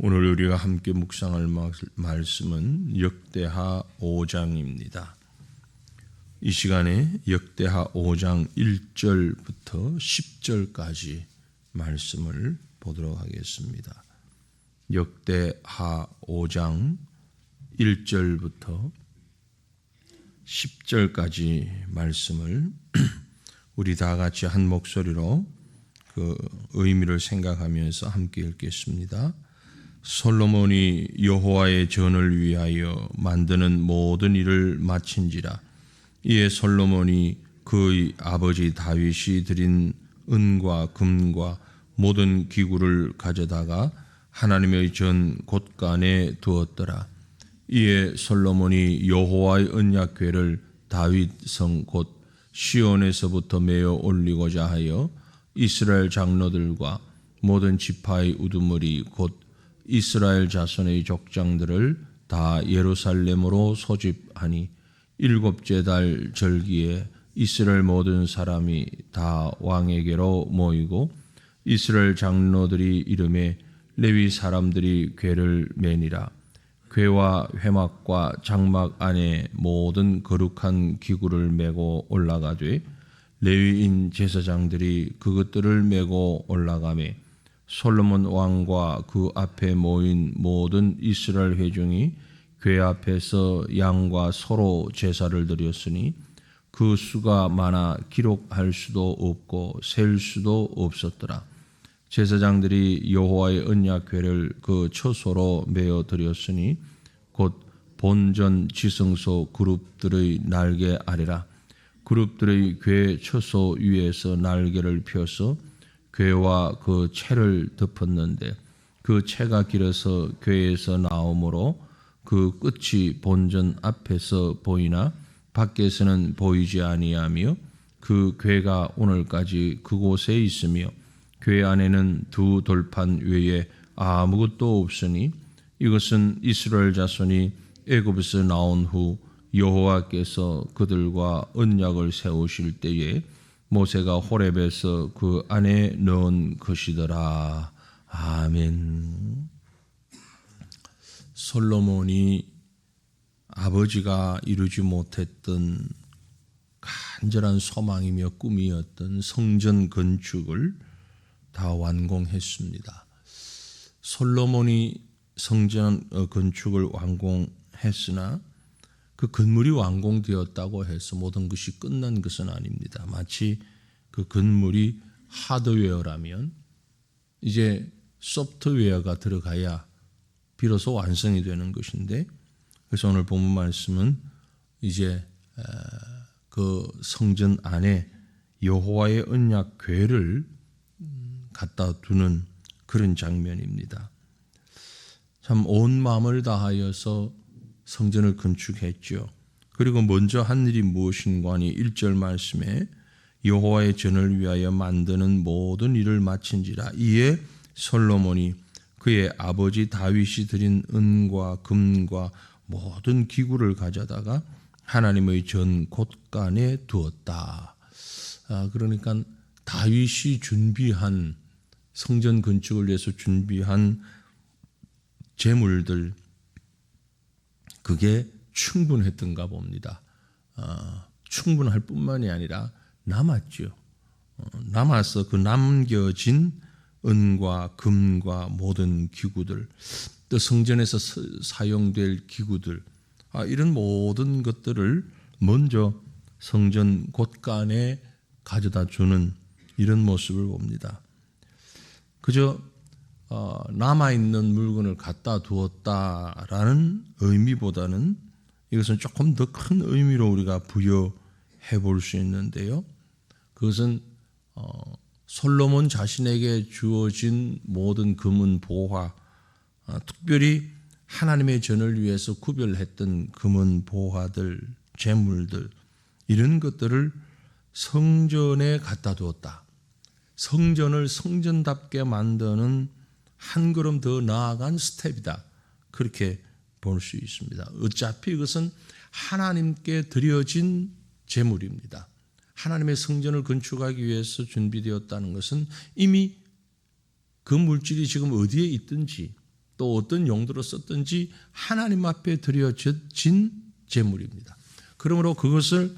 오늘 우리가 함께 묵상할 말씀은 역대하 5장입니다. 이 시간에 역대하 5장 1절부터 10절까지 말씀을 보도록 하겠습니다. 역대하 5장 1절부터 10절까지 말씀을 우리 다 같이 한 목소리로 그 의미를 생각하면서 함께 읽겠습니다. 솔로몬이 여호와의 전을 위하여 만드는 모든 일을 마친지라. 이에 솔로몬이 그의 아버지 다윗이 드린 은과 금과 모든 기구를 가져다가 하나님의 전 곳간에 두었더라. 이에 솔로몬이 여호와의 언약궤를 다윗 성 곧 시온에서부터 메어 올리고자 하여 이스라엘 장로들과 모든 지파의 우두머리 곧 이스라엘 자손의 족장들을 다 예루살렘으로 소집하니 일곱째 달 절기에 이스라엘 모든 사람이 다 왕에게로 모이고 이스라엘 장로들이 이름에 레위 사람들이 궤를 매니라. 궤와 회막과 장막 안에 모든 거룩한 기구를 메고 올라가되 레위인 제사장들이 그것들을 메고 올라가매 솔로몬 왕과 그 앞에 모인 모든 이스라엘 회중이 궤 앞에서 양과 소로 제사를 드렸으니 그 수가 많아 기록할 수도 없고 셀 수도 없었더라. 제사장들이 여호와의 언약궤를 그 처소로 메어 드렸으니 곧 본전 지성소 그룹들의 날개 아래라. 그룹들의 궤 처소 위에서 날개를 펴서 궤와 그 채를 덮었는데 그 채가 길어서 궤에서 나오므로 그 끝이 본전 앞에서 보이나 밖에서는 보이지 아니하며 그 궤가 오늘까지 그곳에 있으며 궤 안에는 두 돌판 외에 아무것도 없으니 이것은 이스라엘 자손이 애굽에서 나온 후 여호와께서 그들과 언약을 세우실 때에 모세가 호렙에서 그 안에 넣은 것이더라. 아멘. 솔로몬이 아버지가 이루지 못했던 간절한 소망이며 꿈이었던 성전 건축을 다 완공했습니다. 솔로몬이 성전 건축을 완공했으나 그 건물이 완공되었다고 해서 모든 것이 끝난 것은 아닙니다. 마치 그 건물이 하드웨어라면 이제 소프트웨어가 들어가야 비로소 완성이 되는 것인데, 그래서 오늘 본문 말씀은 이제 그 성전 안에 여호와의 언약궤를 갖다 두는 그런 장면입니다. 참 온 마음을 다하여서 성전을 건축했죠. 그리고 먼저 한 일이 무엇인가 하니 1절 말씀에 여호와의 전을 위하여 만드는 모든 일을 마친지라. 이에 솔로몬이 그의 아버지 다윗이 드린 은과 금과 모든 기구를 가져다가 하나님의 전 곳간에 두었다. 그러니까 다윗이 준비한 성전 건축을 위해서 준비한 재물들, 그게 충분했던가 봅니다. 충분할 뿐만이 아니라 남았죠. 남아서 그 남겨진 은과 금과 모든 기구들, 또 성전에서 사용될 기구들, 이런 모든 것들을 먼저 성전 곳간에 가져다 주는 이런 모습을 봅니다. 그저 남아있는 물건을 갖다 두었다라는 의미보다는 이것은 조금 더 큰 의미로 우리가 부여해 볼 수 있는데요. 그것은 솔로몬 자신에게 주어진 모든 금은 보화, 특별히 하나님의 전을 위해서 구별했던 금은 보화들, 재물들, 이런 것들을 성전에 갖다 두었다. 성전을 성전답게 만드는 한 걸음 더 나아간 스텝이다. 그렇게 볼 수 있습니다. 어차피 이것은 하나님께 드려진 제물입니다. 하나님의 성전을 건축하기 위해서 준비되었다는 것은 이미 그 물질이 지금 어디에 있든지 또 어떤 용도로 썼든지 하나님 앞에 드려진 제물입니다. 그러므로 그것을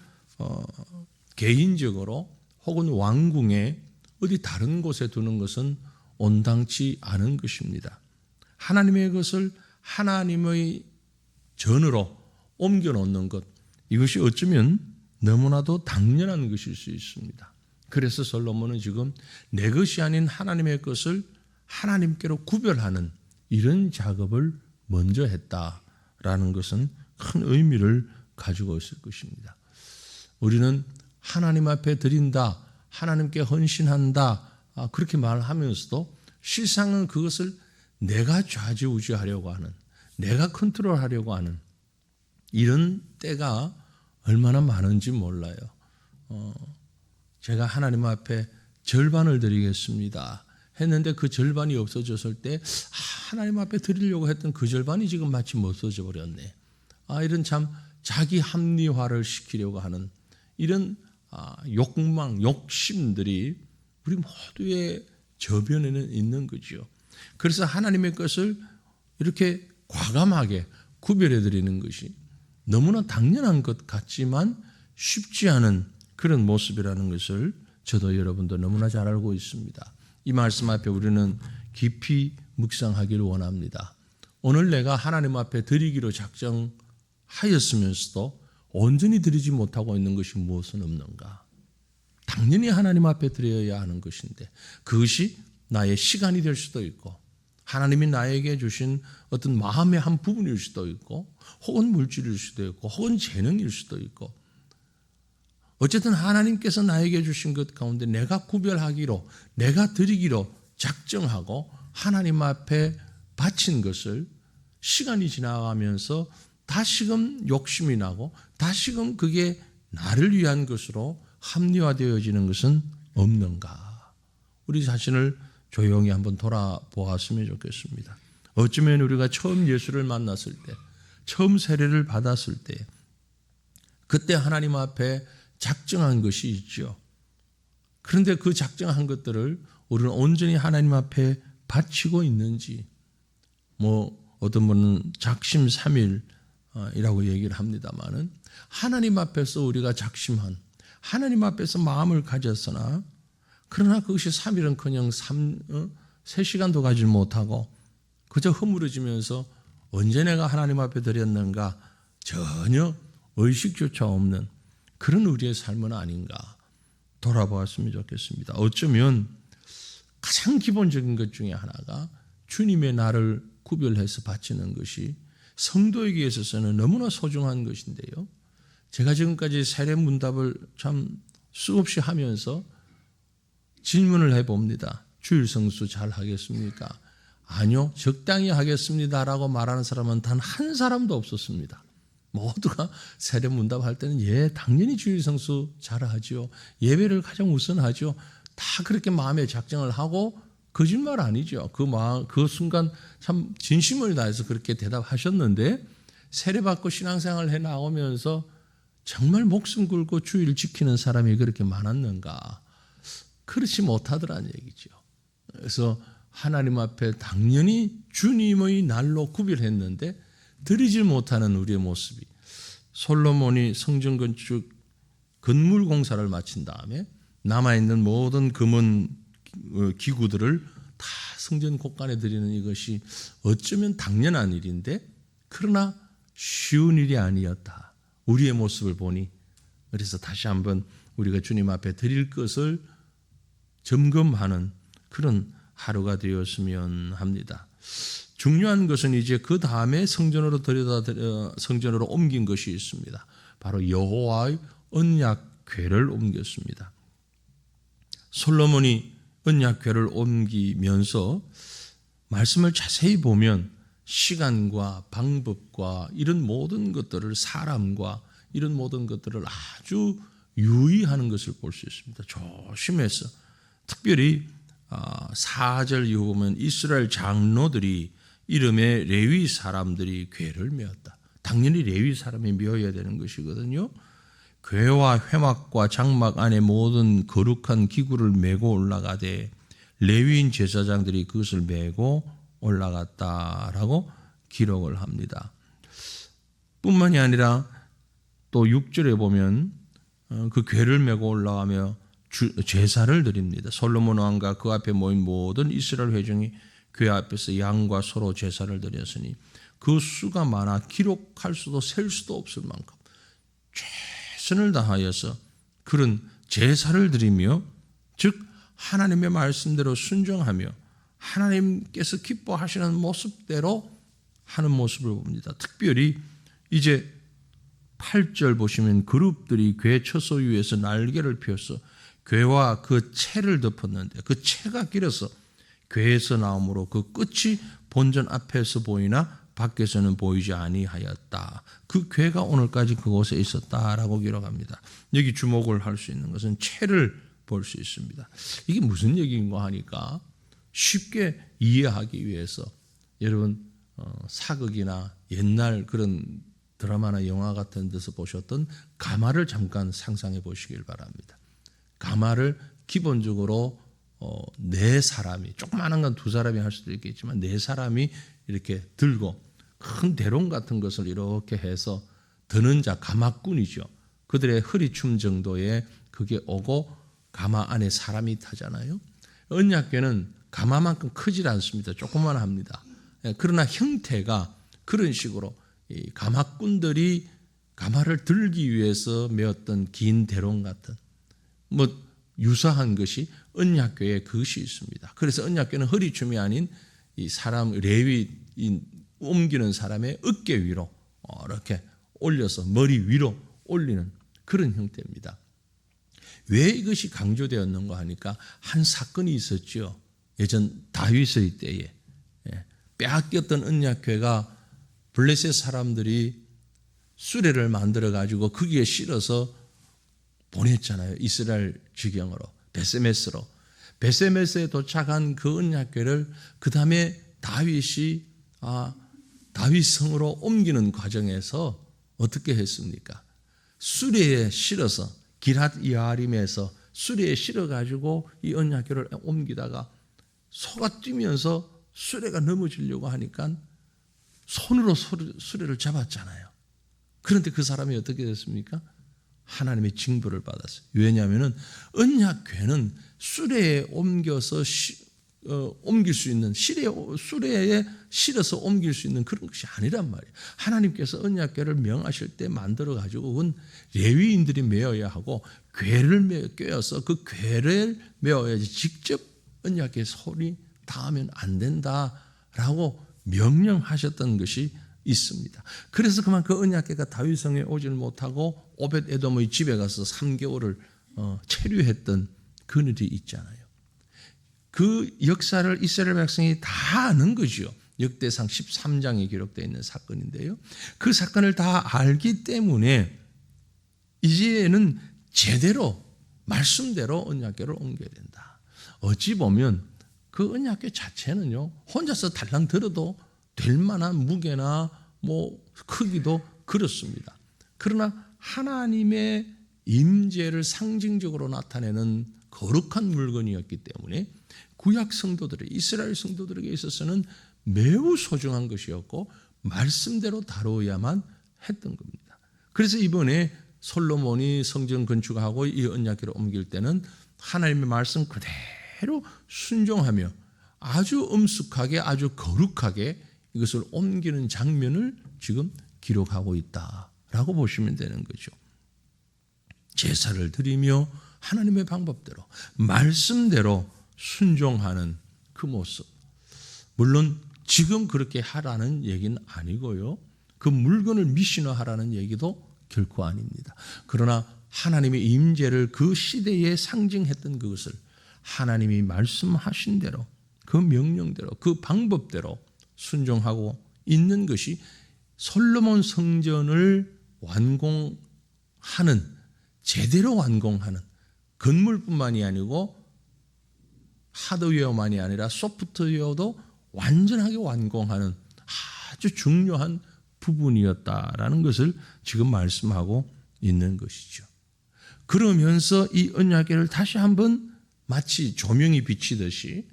개인적으로 혹은 왕궁에 어디 다른 곳에 두는 것은 온당치 않은 것입니다. 하나님의 것을 하나님의 전으로 옮겨놓는 것, 이것이 어쩌면 너무나도 당연한 것일 수 있습니다. 그래서 솔로몬은 지금 내 것이 아닌 하나님의 것을 하나님께로 구별하는 이런 작업을 먼저 했다라는 것은 큰 의미를 가지고 있을 것입니다. 우리는 하나님 앞에 드린다, 하나님께 헌신한다, 그렇게 말하면서도 실상은 그것을 내가 좌지우지하려고 하는, 내가 컨트롤하려고 하는 이런 때가 얼마나 많은지 몰라요. 제가 하나님 앞에 절반을 드리겠습니다 했는데 그 절반이 없어졌을 때 하나님 앞에 드리려고 했던 그 절반이 지금 마치 못 써져 버렸네. 이런 참 자기 합리화를 시키려고 하는 이런 욕망, 욕심들이 우리 모두의 저변에는 있는 거죠. 그래서 하나님의 것을 이렇게 과감하게 구별해 드리는 것이 너무나 당연한 것 같지만 쉽지 않은 그런 모습이라는 것을 저도 여러분도 너무나 잘 알고 있습니다. 이 말씀 앞에 우리는 깊이 묵상하기를 원합니다. 오늘 내가 하나님 앞에 드리기로 작정하였으면서도 온전히 드리지 못하고 있는 것이 무엇은 없는가? 당연히 하나님 앞에 드려야 하는 것인데 그것이 나의 시간이 될 수도 있고 하나님이 나에게 주신 어떤 마음의 한 부분일 수도 있고 혹은 물질일 수도 있고 혹은 재능일 수도 있고 어쨌든 하나님께서 나에게 주신 것 가운데 내가 구별하기로 내가 드리기로 작정하고 하나님 앞에 바친 것을 시간이 지나가면서 다시금 욕심이 나고 다시금 그게 나를 위한 것으로 합리화되어지는 것은 없는가? 우리 자신을 조용히 한번 돌아보았으면 좋겠습니다. 어쩌면 우리가 처음 예수를 만났을 때 처음 세례를 받았을 때 그때 하나님 앞에 작정한 것이 있죠. 그런데 그 작정한 것들을 우리는 온전히 하나님 앞에 바치고 있는지 어떤 분은 작심삼일이라고 얘기를 합니다마는 하나님 앞에서 우리가 작심한 하나님 앞에서 마음을 가졌으나 그러나 그것이 3일은커녕 3시간도 가지 못하고 그저 허물어지면서 언제 내가 하나님 앞에 드렸는가 전혀 의식조차 없는 그런 우리의 삶은 아닌가 돌아보았으면 좋겠습니다. 어쩌면 가장 기본적인 것 중에 하나가 주님의 나를 구별해서 바치는 것이 성도에게 있어서는 너무나 소중한 것인데요. 제가 지금까지 세례 문답을 참 수없이 하면서 질문을 해봅니다. 주일 성수 잘 하겠습니까? 아니요, 적당히 하겠습니다라고 말하는 사람은 단 한 사람도 없었습니다. 모두가 세례 문답할 때는 당연히 주일 성수 잘 하죠. 예배를 가장 우선하죠. 다 그렇게 마음에 작정을 하고 거짓말 아니죠. 그 순간 참 진심을 다해서 그렇게 대답하셨는데 세례받고 신앙생활을 해 나오면서 정말 목숨 걸고 주의를 지키는 사람이 그렇게 많았는가? 그렇지 못하더라는 얘기죠. 그래서 하나님 앞에 당연히 주님의 날로 구별했는데 드리지 못하는 우리의 모습이 솔로몬이 성전 건축 건물 공사를 마친 다음에 남아있는 모든 금은 기구들을 다 성전 곳간에 드리는 이것이 어쩌면 당연한 일인데 그러나 쉬운 일이 아니었다. 우리의 모습을 보니 그래서 다시 한번 우리가 주님 앞에 드릴 것을 점검하는 그런 하루가 되었으면 합니다. 중요한 것은 이제 그 다음에 성전으로 성전으로 옮긴 것이 있습니다. 바로 여호와의 언약궤를 옮겼습니다. 솔로몬이 언약궤를 옮기면서 말씀을 자세히 보면 시간과 방법과 이런 모든 것들을 사람과 이런 모든 것들을 아주 유의하는 것을 볼 수 있습니다. 조심해서 특별히 4절 이후 보면 이스라엘 장로들이 이름에 레위 사람들이 궤를 메었다. 당연히 레위 사람이 메어야 되는 것이거든요. 궤와 회막과 장막 안에 모든 거룩한 기구를 메고 올라가되 레위인 제사장들이 그것을 메고 올라갔다라고 기록을 합니다. 뿐만이 아니라 또 6절에 보면 그 궤를 메고 올라가며 제사를 드립니다. 솔로몬 왕과 그 앞에 모인 모든 이스라엘 회중이 궤 앞에서 양과 소로 제사를 드렸으니 그 수가 많아 기록할 수도 셀 수도 없을 만큼 최선을 다하여서 그런 제사를 드리며, 즉 하나님의 말씀대로 순종하며 하나님께서 기뻐하시는 모습대로 하는 모습을 봅니다. 특별히 이제 8절 보시면 그룹들이 궤 처소 위에서 날개를 펴서 궤와 그 채를 덮었는데 그 채가 길어서 궤에서 나오므로 그 끝이 본전 앞에서 보이나 밖에서는 보이지 아니하였다. 그 궤가 오늘까지 그곳에 있었다라고 기록합니다. 여기 주목을 할 수 있는 것은 채를 볼 수 있습니다. 이게 무슨 얘기인가 하니까 쉽게 이해하기 위해서 여러분 사극이나 옛날 그런 드라마나 영화 같은 데서 보셨던 가마를 잠깐 상상해 보시길 바랍니다. 가마를 기본적으로 네 사람이, 조그마한 건 두 사람이 할 수도 있겠지만 네 사람이 이렇게 들고 큰 대롱 같은 것을 이렇게 해서 드는 자, 가마꾼이죠. 그들의 허리춤 정도에 그게 오고 가마 안에 사람이 타잖아요. 언약궤는 가마만큼 크질 않습니다. 조그만 합니다. 그러나 형태가 그런 식으로 이 가마꾼들이 가마를 들기 위해서 메었던 긴 대롱 같은 유사한 것이 언약궤에 그것이 있습니다. 그래서 언약궤는 허리춤이 아닌 이 사람 레위인 옮기는 사람의 어깨 위로 이렇게 올려서 머리 위로 올리는 그런 형태입니다. 왜 이것이 강조되었는가 하니까 한 사건이 있었죠. 예전 다윗의 때에 빼앗겼던 언약궤가 블레셋 사람들이 수레를 만들어 가지고 거기에 실어서 보냈잖아요. 이스라엘 지경으로 베세메스로. 베세메스에 도착한 그 언약궤를 그 다음에 다윗이 다윗 성으로 옮기는 과정에서 어떻게 했습니까? 수레에 실어서 기랏 여아림에서 수레에 실어 가지고 이 언약궤를 옮기다가 소가 뛰면서 수레가 넘어지려고 하니까 손으로 수레를 잡았잖아요. 그런데 그 사람이 어떻게 됐습니까? 하나님의 징벌을 받았어요. 왜냐하면 언약궤는 수레에 옮겨서 옮길 수 있는 수레에 실어서 옮길 수 있는 그런 것이 아니란 말이에요. 하나님께서 언약궤를 명하실 때 만들어 가지고 그건 레위인들이 메어야 하고 궤를 꿰어서 그 궤를 메어야지 직접 언약궤 손이 닿으면 안 된다라고 명령하셨던 것이 있습니다. 그래서 그만 그 언약궤가 다윗성에 오질 못하고 오벳 에돔의 집에 가서 3개월을 체류했던 그늘이 있잖아요. 그 역사를 이스라엘 백성이 다 아는 거죠. 역대상 13장에 기록되어 있는 사건인데요. 그 사건을 다 알기 때문에 이제는 제대로 말씀대로 언약궤를 옮겨야 된다. 어찌 보면 그 언약궤 자체는요, 혼자서 달랑 들어도 될 만한 무게나 크기도 그렇습니다. 그러나 하나님의 임재를 상징적으로 나타내는 거룩한 물건이었기 때문에 구약 성도들의 이스라엘 성도들에게 있어서는 매우 소중한 것이었고 말씀대로 다루어야만 했던 겁니다. 그래서 이번에 솔로몬이 성전 건축하고 이 언약궤를 옮길 때는 하나님의 말씀 그대로 순종하며 아주 엄숙하게 아주 거룩하게 이것을 옮기는 장면을 지금 기록하고 있다라고 보시면 되는 거죠. 제사를 드리며 하나님의 방법대로 말씀대로 순종하는 그 모습. 물론 지금 그렇게 하라는 얘기는 아니고요. 그 물건을 미신화하라는 얘기도 결코 아닙니다. 그러나 하나님의 임재를 그 시대에 상징했던 그것을 하나님이 말씀하신 대로 그 명령대로 그 방법대로 순종하고 있는 것이 솔로몬 성전을 완공하는, 제대로 완공하는, 건물뿐만이 아니고 하드웨어만이 아니라 소프트웨어도 완전하게 완공하는 아주 중요한 부분이었다라는 것을 지금 말씀하고 있는 것이죠. 그러면서 이 언약궤를 다시 한번 마치 조명이 비치듯이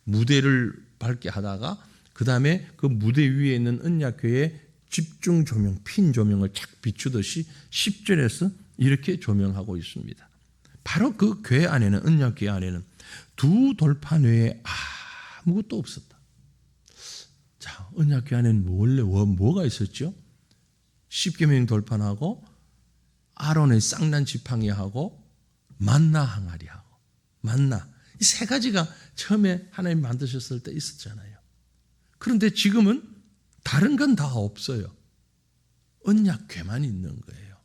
무대를 밝게 하다가 그 다음에 그 무대 위에 있는 언약궤에 집중 조명, 핀 조명을 착 비추듯이 10절에서 이렇게 조명하고 있습니다. 바로 그 궤 안에는, 언약궤 안에는 두 돌판 외에 아무것도 없었다. 자, 언약궤 안에는 원래 뭐가 있었죠? 십계명 돌판하고 아론의 쌍난 지팡이하고 만나 항아리하고 만나, 이 세 가지가 처음에 하나님 만드셨을 때 있었잖아요. 그런데 지금은 다른 건 다 없어요. 언약궤만 있는 거예요.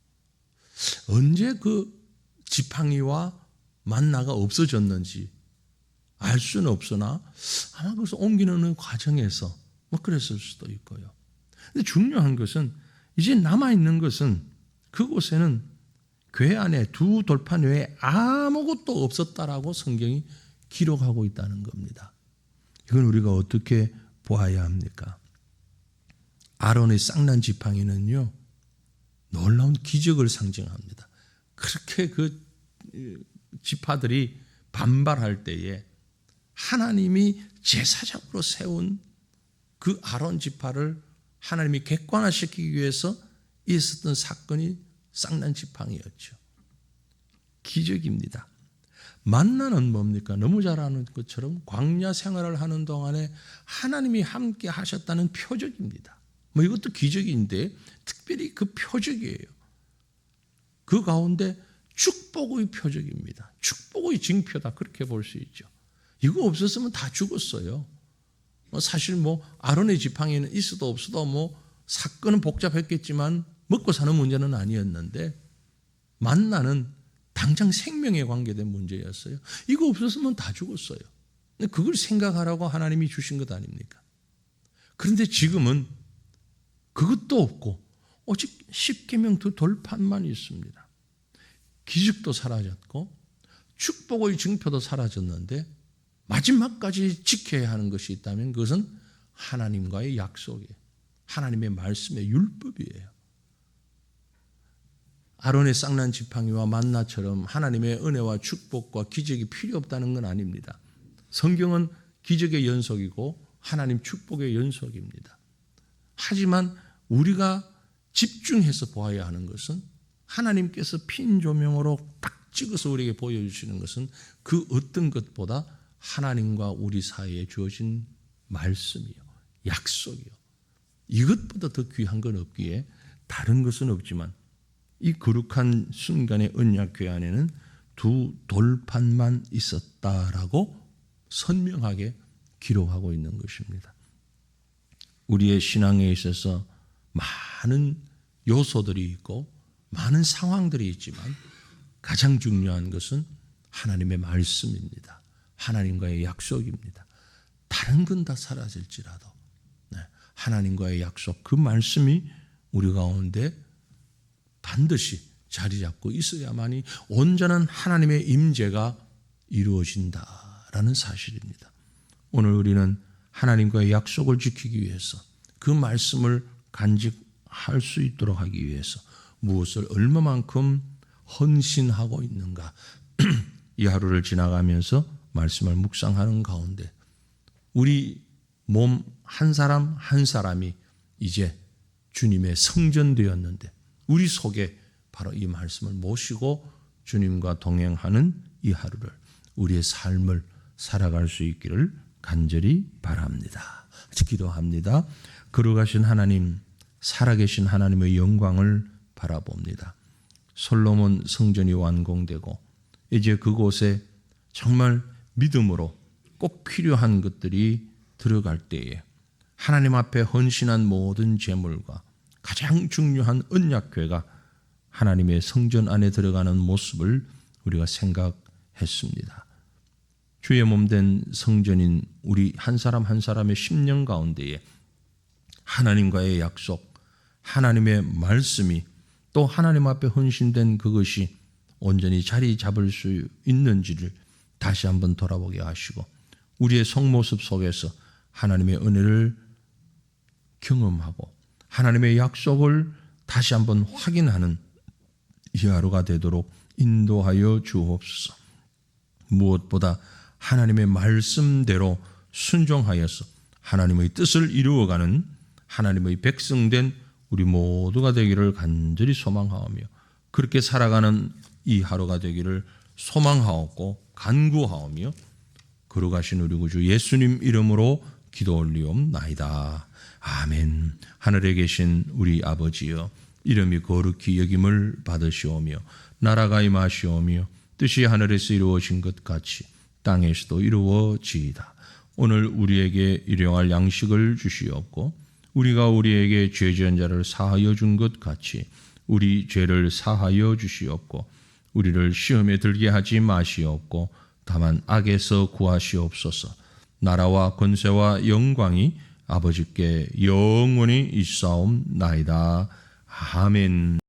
언제 그 지팡이와 만나가 없어졌는지 알 수는 없으나 아마 그것을 옮기는 과정에서 뭐 그랬을 수도 있고요. 근데 중요한 것은 이제 남아있는 것은 그곳에는 궤 안에 두 돌판 외에 아무것도 없었다라고 성경이 기록하고 있다는 겁니다. 이건 우리가 어떻게 보아야 합니까? 아론의 쌍난 지팡이는요, 놀라운 기적을 상징합니다. 그렇게 그 지파들이 반발할 때에 하나님이 제사장으로 세운 그 아론 지파를 하나님이 객관화시키기 위해서 있었던 사건이 쌍난 지팡이였죠. 기적입니다. 만나는 뭡니까? 너무 잘 아는 것처럼 광야 생활을 하는 동안에 하나님이 함께 하셨다는 표적입니다. 뭐 이것도 기적인데 특별히 그 표적이에요. 그 가운데 축복의 표적입니다. 축복의 징표다, 그렇게 볼 수 있죠. 이거 없었으면 다 죽었어요. 사실 아론의 지팡이는 있어도 없어도 사건은 복잡했겠지만 먹고 사는 문제는 아니었는데, 만나는 당장 생명에 관계된 문제였어요. 이거 없었으면 다 죽었어요. 그걸 생각하라고 하나님이 주신 것 아닙니까? 그런데 지금은 그것도 없고 오직 십계명 두 돌판만 있습니다. 기적도 사라졌고 축복의 증표도 사라졌는데 마지막까지 지켜야 하는 것이 있다면 그것은 하나님과의 약속이에요. 하나님의 말씀의 율법이에요. 아론의 쌍난 지팡이와 만나처럼 하나님의 은혜와 축복과 기적이 필요 없다는 건 아닙니다. 성경은 기적의 연속이고 하나님 축복의 연속입니다. 하지만 우리가 집중해서 보아야 하는 것은 하나님께서 핀 조명으로 딱 찍어서 우리에게 보여주시는 것은 그 어떤 것보다 하나님과 우리 사이에 주어진 말씀이요, 약속이요. 이것보다 더 귀한 건 없기에 다른 것은 없지만 이 거룩한 순간의 언약궤 안에는 두 돌판만 있었다라고 선명하게 기록하고 있는 것입니다. 우리의 신앙에 있어서 많은 요소들이 있고 많은 상황들이 있지만 가장 중요한 것은 하나님의 말씀입니다. 하나님과의 약속입니다. 다른 건 다 사라질지라도 하나님과의 약속, 그 말씀이 우리 가운데 반드시 자리 잡고 있어야만이 온전한 하나님의 임재가 이루어진다라는 사실입니다. 오늘 우리는 하나님과의 약속을 지키기 위해서, 그 말씀을 간직할 수 있도록 하기 위해서 무엇을 얼마만큼 헌신하고 있는가, 이 하루를 지나가면서 말씀을 묵상하는 가운데 우리 몸 한 사람 한 사람이 이제 주님의 성전되었는데 우리 속에 바로 이 말씀을 모시고 주님과 동행하는 이 하루를, 우리의 삶을 살아갈 수 있기를 간절히 바랍니다. 기도합니다. 거룩하신 하나님, 살아계신 하나님의 영광을 바라봅니다. 솔로몬 성전이 완공되고 이제 그곳에 정말 믿음으로 꼭 필요한 것들이 들어갈 때에 하나님 앞에 헌신한 모든 제물과 가장 중요한 언약궤가 하나님의 성전 안에 들어가는 모습을 우리가 생각했습니다. 주의 몸된 성전인 우리 한 사람 한 사람의 심령 가운데에 하나님과의 약속, 하나님의 말씀이 또 하나님 앞에 헌신된 그것이 온전히 자리 잡을 수 있는지를 다시 한번 돌아보게 하시고 우리의 속모습 속에서 하나님의 은혜를 경험하고 하나님의 약속을 다시 한번 확인하는 이 하루가 되도록 인도하여 주옵소서. 무엇보다 하나님의 말씀대로 순종하여서 하나님의 뜻을 이루어가는 하나님의 백성된 우리 모두가 되기를 간절히 소망하오며 그렇게 살아가는 이 하루가 되기를 소망하옵고 간구하오며 거룩하신 우리 구주 예수님 이름으로 기도 올리옵나이다. 아멘. 하늘에 계신 우리 아버지여, 이름이 거룩히 여김을 받으시오며 나라가 임하시오며 뜻이 하늘에서 이루어진 것 같이 땅에서도 이루어지이다. 오늘 우리에게 일용할 양식을 주시옵고 우리가 우리에게 죄 지은 자를 사하여 준 것 같이 우리 죄를 사하여 주시옵고 우리를 시험에 들게 하지 마시옵고 다만 악에서 구하시옵소서. 나라와 권세와 영광이 아버지께 영원히 있사옵나이다. 아멘.